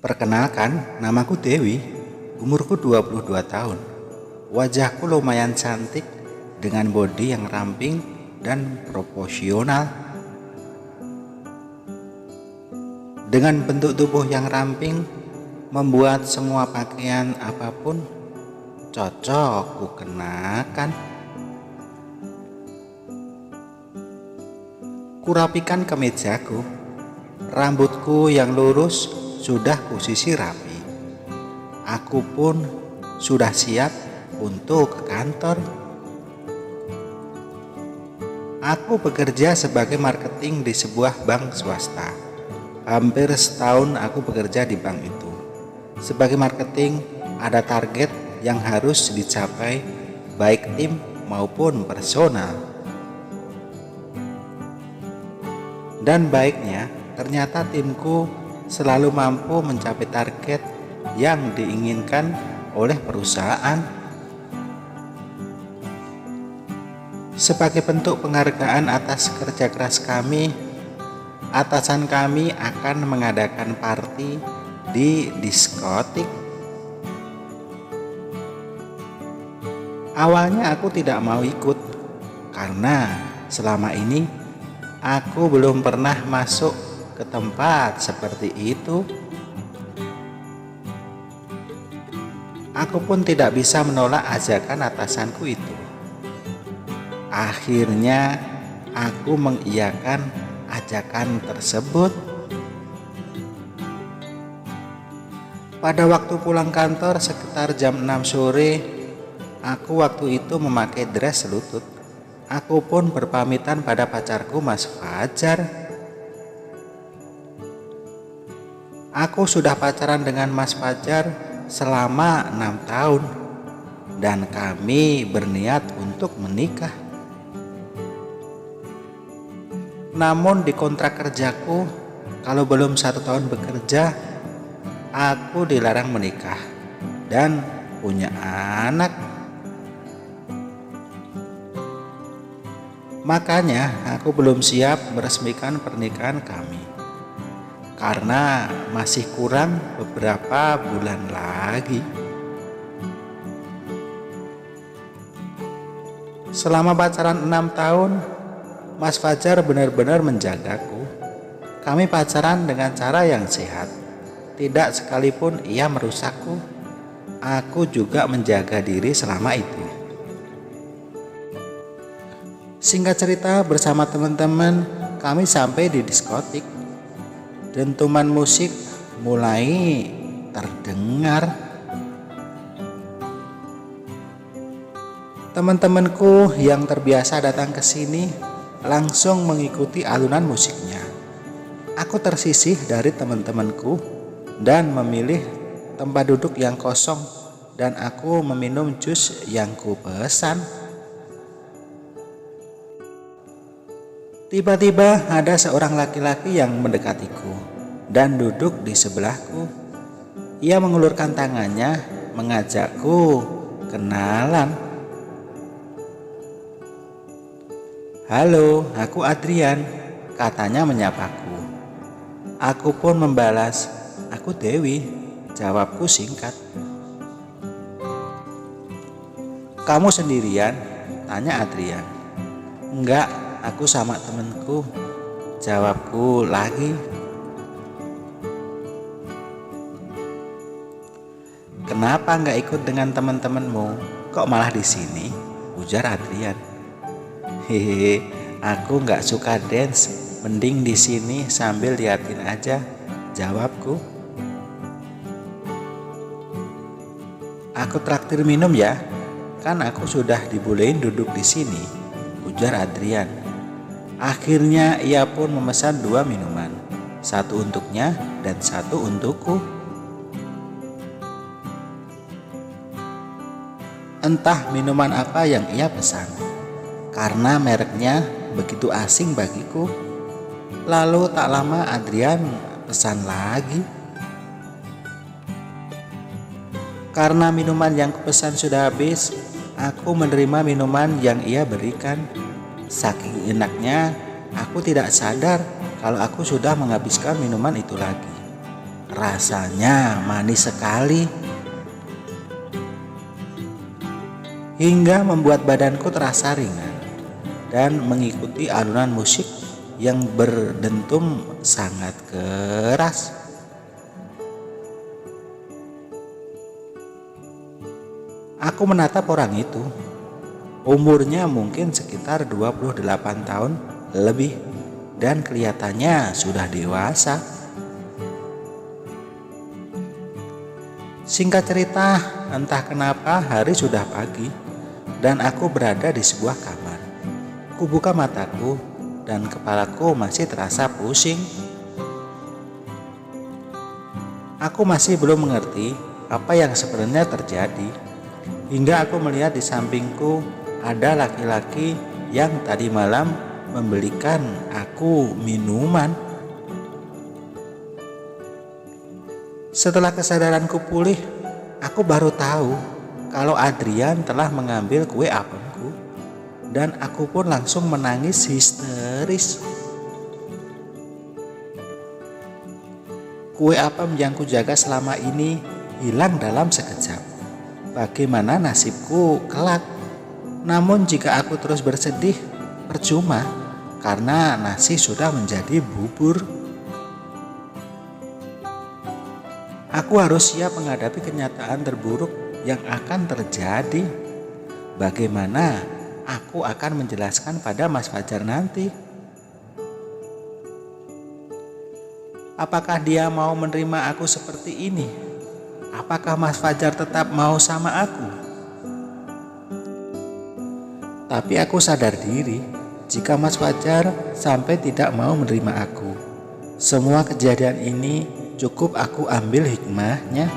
Perkenalkan, namaku Dewi, umurku 22 tahun. Wajahku lumayan cantik dengan bodi yang ramping dan proporsional. Dengan bentuk tubuh yang ramping, membuat semua pakaian apapun cocok ku kenakan. Kurapikan kemejaku, rambutku yang lurus sudah kusisir rapi. Aku pun sudah siap untuk ke kantor. Aku bekerja sebagai marketing di sebuah bank swasta. Hampir setahun aku bekerja di bank itu. Sebagai marketing, ada target yang harus dicapai baik tim maupun personal. Dan baiknya, ternyata timku selalu mampu mencapai target yang diinginkan oleh perusahaan. Sebagai bentuk penghargaan atas kerja keras kami, atasan kami akan mengadakan party di diskotik. Awalnya aku tidak mau ikut karena selama ini aku belum pernah masuk ke tempat seperti itu. Aku pun tidak bisa menolak ajakan atasanku itu. Akhirnya aku mengiyakan ajakan tersebut. Pada waktu pulang kantor sekitar jam 6 sore, aku waktu itu memakai dress selutut. Aku pun berpamitan pada pacarku, Mas Fajar. Aku sudah pacaran dengan Mas Fajar selama 6 tahun dan kami berniat untuk menikah. Namun di kontrak kerjaku, kalau belum 1 tahun bekerja, aku dilarang menikah dan punya anak. Makanya aku belum siap meresmikan pernikahan kami, karena masih kurang beberapa bulan lagi. Selama pacaran 6 tahun, Mas Fajar benar-benar menjagaku. Kami pacaran dengan cara yang sehat. Tidak sekalipun ia merusakku. Aku juga menjaga diri selama itu. Singkat cerita, bersama teman-teman kami sampai di diskotik. Dentuman musik mulai terdengar. Teman-temanku yang terbiasa datang ke sini langsung mengikuti alunan musiknya. Aku tersisih dari teman-temanku dan memilih tempat duduk yang kosong, dan aku meminum jus yang kupesan. Tiba-tiba ada seorang laki-laki yang mendekatiku dan duduk di sebelahku. Ia mengulurkan tangannya mengajakku kenalan. "Halo, aku Adrian," katanya menyapaku. Aku pun membalas, "Aku Dewi," jawabku singkat. "Kamu sendirian?" tanya Adrian. "Enggak, aku sama temenku," jawabku lagi. "Kenapa nggak ikut dengan teman-temanmu? Kok malah di sini?" ujar Adrian. "Hehehe, aku nggak suka dance, mending di sini sambil liatin aja," jawabku. "Aku traktir minum ya, kan aku sudah dibolehin duduk di sini," ujar Adrian. Akhirnya ia pun memesan 2 minuman, 1 untuknya dan 1 untukku. Entah minuman apa yang ia pesan, karena mereknya begitu asing bagiku. Lalu tak lama Adrian pesan lagi. Karena minuman yang kupesan sudah habis, aku menerima minuman yang ia berikan. Saking enaknya, aku tidak sadar kalau aku sudah menghabiskan minuman itu lagi. rasanya manis sekali hingga membuat badanku terasa ringan dan mengikuti alunan musik yang berdentum sangat keras. Aku menatap orang itu. Umurnya mungkin sekitar 28 tahun lebih dan kelihatannya sudah dewasa. Singkat cerita, entah kenapa hari sudah pagi dan aku berada di sebuah kamar. Kubuka mataku dan kepalaku masih terasa pusing. Aku masih belum mengerti apa yang sebenarnya terjadi. Hingga aku melihat di sampingku ada laki-laki yang tadi malam membelikan aku minuman. Setelah kesadaranku pulih, aku baru tahu kalau Adrian telah mengambil kue apemku dan aku pun langsung menangis histeris. Kue apem yang kujaga selama ini hilang dalam sekejap. Bagaimana nasibku kelak? Namun jika aku terus bersedih, percuma karena nasi sudah menjadi bubur. Aku harus siap menghadapi kenyataan terburuk yang akan terjadi. Bagaimana aku akan menjelaskan pada Mas Fajar nanti? Apakah dia mau menerima aku seperti ini? Apakah Mas Fajar tetap mau sama aku? Tapi aku sadar diri jika Mas Fajar sampai tidak mau menerima aku. Semua kejadian ini cukup aku ambil hikmahnya.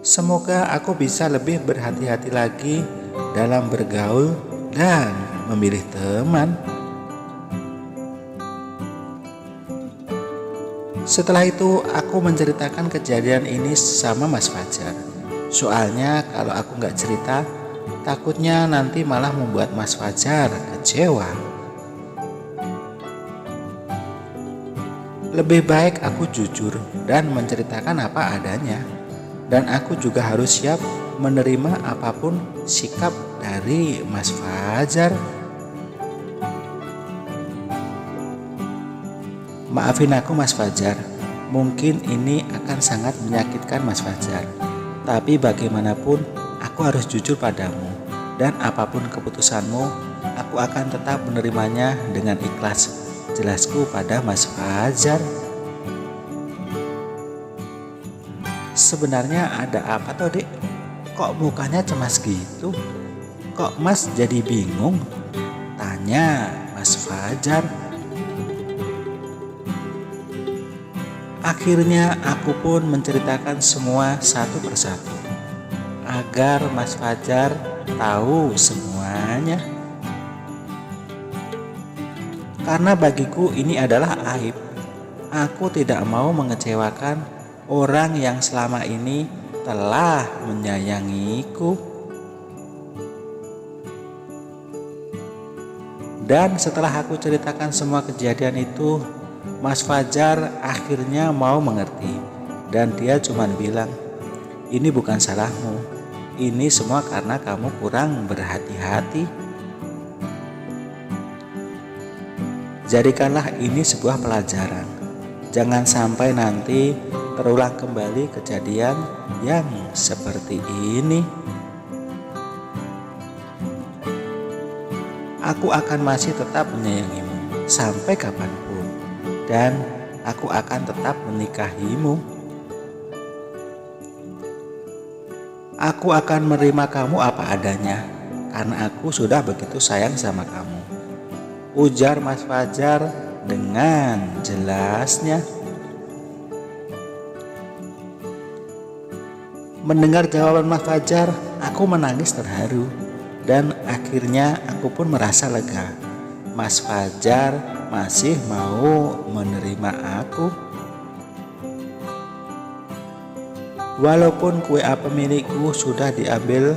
Semoga aku bisa lebih berhati-hati lagi dalam bergaul dan memilih teman. Setelah itu aku menceritakan kejadian ini sama Mas Fajar. Soalnya kalau aku nggak cerita, takutnya nanti malah membuat Mas Fajar kecewa. Lebih baik aku jujur dan menceritakan apa adanya. Dan aku juga harus siap menerima apapun sikap dari Mas Fajar. Maafin aku Mas Fajar, mungkin ini akan sangat menyakitkan Mas Fajar. Tapi bagaimanapun aku harus jujur padamu. Dan apapun keputusanmu, aku akan tetap menerimanya dengan ikhlas. Jelasku pada Mas Fajar. Sebenarnya ada apa toh dek? Kok mukanya cemas gitu? Kok Mas jadi bingung? Tanya Mas Fajar. Akhirnya aku pun menceritakan semua satu persatu agar Mas Fajar tahu semuanya. Karena bagiku ini adalah aib. Aku tidak mau mengecewakan orang yang selama ini telah menyayangiku. Dan setelah aku ceritakan semua kejadian itu, Mas Fajar akhirnya mau mengerti. Dan dia cuma bilang, ini bukan salahmu. Ini semua karena kamu kurang berhati-hati. Jadikanlah ini sebuah pelajaran. Jangan sampai nanti terulang kembali kejadian yang seperti ini. Aku akan masih tetap menyayangimu sampai kapanpun. Dan aku akan tetap menikahimu. Aku akan menerima kamu apa adanya, karena aku sudah begitu sayang sama kamu, ujar Mas Fajar dengan jelasnya. Mendengar jawaban Mas Fajar, aku menangis terharu. Dan akhirnya aku pun merasa lega. Mas Fajar masih mau menerima aku. Walaupun kue apem milikku sudah diambil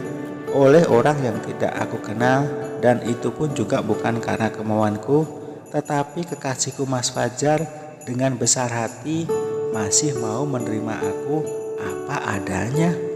oleh orang yang tidak aku kenal, dan itu pun juga bukan karena kemauanku, tetapi kekasihku Mas Fajar dengan besar hati masih mau menerima aku apa adanya.